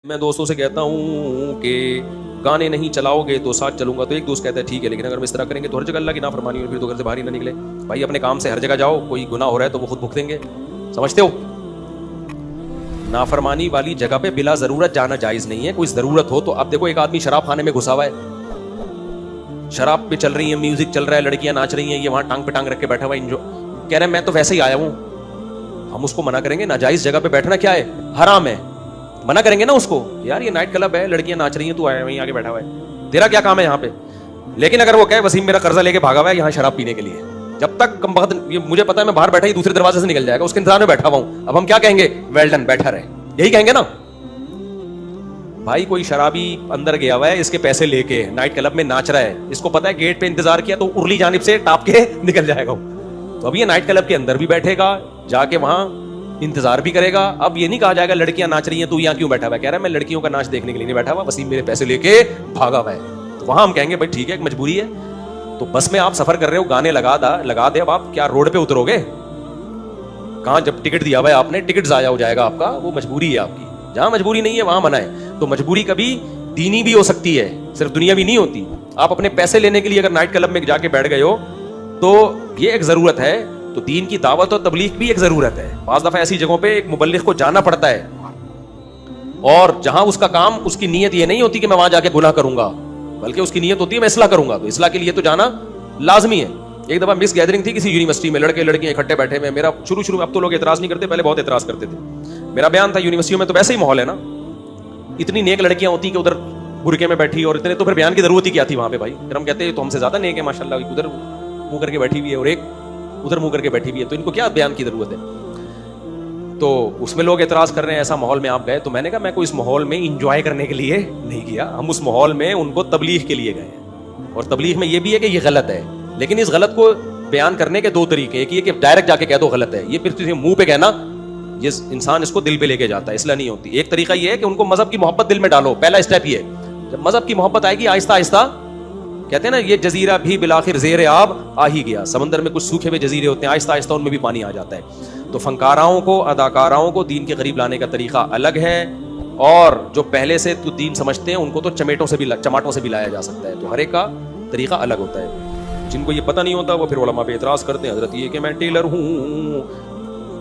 میں دوستوں سے کہتا ہوں کہ گانے نہیں چلاؤ گے تو ساتھ چلوں گا، تو ایک دوست کہتا ہے ٹھیک ہے، لیکن اگر ہم اس طرح کریں گے تو ہر جگہ اللہ کی نافرمانی ہوگی، پھر تو گھر سے باہر ہی نہ نکلے۔ بھائی اپنے کام سے ہر جگہ جاؤ، کوئی گناہ ہو رہا ہے تو وہ خود بھگتیں گے، سمجھتے ہو؟ نافرمانی والی جگہ پہ بلا ضرورت جانا جائز نہیں ہے، کوئی ضرورت ہو تو۔ اب دیکھو ایک آدمی شراب خانے میں گھسا ہوا ہے، شراب پہ چل رہی ہے، میوزک چل رہا ہے، لڑکیاں ناچ رہی ہیں، یہ وہاں ٹانگ پہ ٹانگ رکھ کے بیٹھا ہوا ہے، کہہ رہے ہیں میں تو ویسے ہی آیا ہوں۔ ہم اس کو منع کریں گے؟ ناجائز جگہ پہ بیٹھنا کیا ہے؟ حرام ہے، منع کریں گے نا اس کو، یار یہ نائٹ کلب ہے، لڑکیاں ناچ رہی ہیں، تو آیا وہیں آگے بیٹھا ہوا ہے، تیرا کیا کام ہے یہاں پہ؟ لیکن اگر وہ کہے وسیم میرا قرضہ لے کے بھاگا ہوا ہے یہاں شراب پینے کے لیے، جب تک کم وقت مجھے پتا ہے میں باہر بیٹھا ہی دوسرے دروازے سے نکل جائے گا، اس کے انتظار میں بیٹھا ہوا ہوں، اب ہم کیا کہیں گے؟ ویل ڈن، بیٹھا رہے، یہی کہیں گے نا۔ بھائی کوئی شرابی اندر گیا ہوا ہے، اس کے پیسے لے کے نائٹ کلب میں ناچ رہا ہے، اس کو پتا ہے گیٹ پہ انتظار کیا تو ارلی جانب سے ٹاپ کے نکل جائے گا، تو اب یہ نائٹ کلب کے اندر بھی بیٹھے گا، جا کے وہاں انتظار بھی کرے گا۔ اب یہ نہیں کہا جائے گا لڑکیاں ناچ رہی ہیں تو یہاں کیوں بیٹھا ہوا ہے، کہہ رہا ہے میں لڑکیوں کا ناچ دیکھنے کے لیے نہیں بیٹھا ہوا، وسیم میرے پیسے لے کے بھاگا ہوا ہے، تو وہاں ہم کہیں گے بھائی ٹھیک ہے ایک مجبوری ہے۔ تو بس میں آپ سفر کر رہے ہو، گانے لگا دے، اب آپ کیا روڈ پہ اترو گے؟ کہاں جب ٹکٹ دیا ہوا ہے آپ نے، ٹکٹ ضائع ہو جائے گا آپ کا، وہ مجبوری ہے آپ کی، جہاں مجبوری نہیں ہے وہاں منع ہے۔ تو مجبوری کبھی دینی بھی ہو سکتی ہے، صرف دنیاوی نہیں ہوتی۔ آپ اپنے پیسے لینے کے لیے اگر نائٹ کلب میں جا کے بیٹھ گئے ہو تو یہ ایک ضرورت ہے، تو دین کی دعوت اور تبلیغ بھی ایک ضرورت ہے۔ بعض دفعہ ایسی جگہوں پہ ایک مبلغ کو جانا پڑتا ہے، اور جہاں اس کا کام، اس کی نیت یہ نہیں ہوتی کہ میں وہاں جا کے گناہ کروں گا، بلکہ اس کی نیت ہوتی ہے میں اصلاح کروں گا، تو اصلاح کے لیے تو جانا لازمی ہے۔ ایک دفعہ مس گیدرنگ تھی کسی یونیورسٹی میں، لڑکے لڑکیاں اکٹھے بیٹھے ہوئے، میرا شروع میں اب تو لوگ اعتراض نہیں کرتے، پہلے بہت اعتراض کرتے تھے، میرا بیان تھا یونیورسٹیوں میں تو ویسے ہی ماحول ہے نا، اتنی نیک لڑکیاں ہوتی کہ ادھر برقعے میں بیٹھی، اور اتنے تو پھر بیان کی ضرورت ہی کیا تھی وہاں پہ؟ بھائی پھر ہم کہتے ہیں تو ہم سے زیادہ نیک ہے ماشاءاللہ، ادھر منہ کر کے بیٹھی ہوئی ہے اور ایک ادھر منہ کر کے بیٹھی ہوئی ہے، تو ان کو کیا بیان کی ضرورت ہے؟ تو اس میں لوگ اعتراض کر رہے ہیں ایسا ماحول میں آپ گئے، تو میں نے کہا میں کوئی اس ماحول میں انجوائے کرنے کے لیے نہیں گیا، ہم اس ماحول میں ان کو تبلیغ کے لیے گئے ہیں، اور تبلیغ میں یہ بھی ہے کہ یہ غلط ہے، لیکن اس غلط کو بیان کرنے کے دو طریقے، ایک یہ کہ ڈائریکٹ جا کے کہہ دو غلط ہے، یہ پھر منہ پہ کہنا، یہ انسان اس کو دل پہ لے کے جاتا ہے، اصلاح نہیں ہوتی۔ ایک طریقہ یہ ہے کہ ان کو مذہب کی محبت دل میں ڈالو، پہلا اسٹیپ یہ ہے، جب مذہب کی محبت آئے گی آہستہ آہستہ، کہتے ہیں نا یہ جزیرہ بھی بالآخر زیر آب آ ہی گیا، سمندر میں کچھ سوکھے ہوئے جزیرے ہوتے ہیں، آہستہ آہستہ ان میں بھی پانی آ جاتا ہے۔ تو فنکاراؤں کو، اداکاراؤں کو دین کے قریب لانے کا طریقہ الگ ہے، اور جو پہلے سے تو دین سمجھتے ہیں ان کو تو چماٹوں سے بھی لایا جا سکتا ہے، تو ہر ایک کا طریقہ الگ ہوتا ہے۔ جن کو یہ پتہ نہیں ہوتا وہ پھر علماء پہ اعتراض کرتے ہیں، حضرت یہ کہ میں ٹیلر ہوں،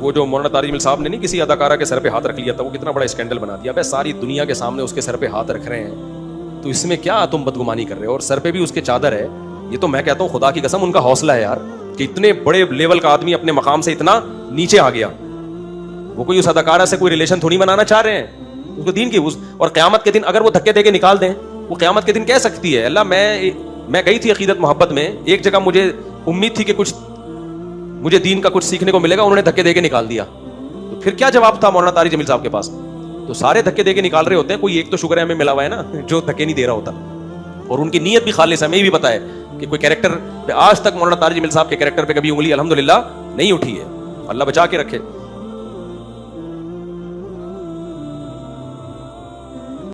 وہ جو مولانا طارق جمیل صاحب نے نہیں کسی اداکارہ کے سر پہ ہاتھ رکھ لیا تھا، وہ کتنا بڑا اسکینڈل بنا دیا، بھائی ساری دنیا کے سامنے اس کے سر پہ ہاتھ رکھ رہے ہیں، تو اس میں کیا تم بدگمانی کر رہے ہو، اور سر پہ بھی اس کے چادر ہے۔ یہ تو میں کہتا ہوں خدا کی قسم ان کا حوصلہ ہے یار، کہ اتنے بڑے لیول کا آدمی اپنے مقام سے اتنا نیچے آ گیا، وہ کوئی اس اداکارہ سے کوئی ریلیشن تھوڑی بنانا چاہ رہے ہیں، اس کو دین کی اور قیامت کے دن اگر وہ دھکے دے کے نکال دیں، وہ قیامت کے دن کہہ سکتی ہے اللہ میں گئی تھی عقیدت محبت میں، ایک جگہ مجھے امید تھی کہ کچھ مجھے دین کا کچھ سیکھنے کو ملے گا، انہوں نے دھکے دے کے نکال دیا، تو پھر کیا جواب تھا مولانا طارق جمیل صاحب کے پاس؟ تو سارے دھکے دے کے نکال رہے ہوتے ہیں، کوئی ایک تو شکر ہے ہمیں ملا ہوا ہے نا جو دھکے نہیں دے رہا ہوتا، اور ان کی نیت بھی خالص ہے۔ ہمیں بھی پتا ہے کہ کوئی کیریکٹر، آج تک مولانا طارق جمیل صاحب کے کیریکٹر پہ کبھی انگلی الحمدللہ نہیں اٹھی ہے، اللہ بچا کے رکھے۔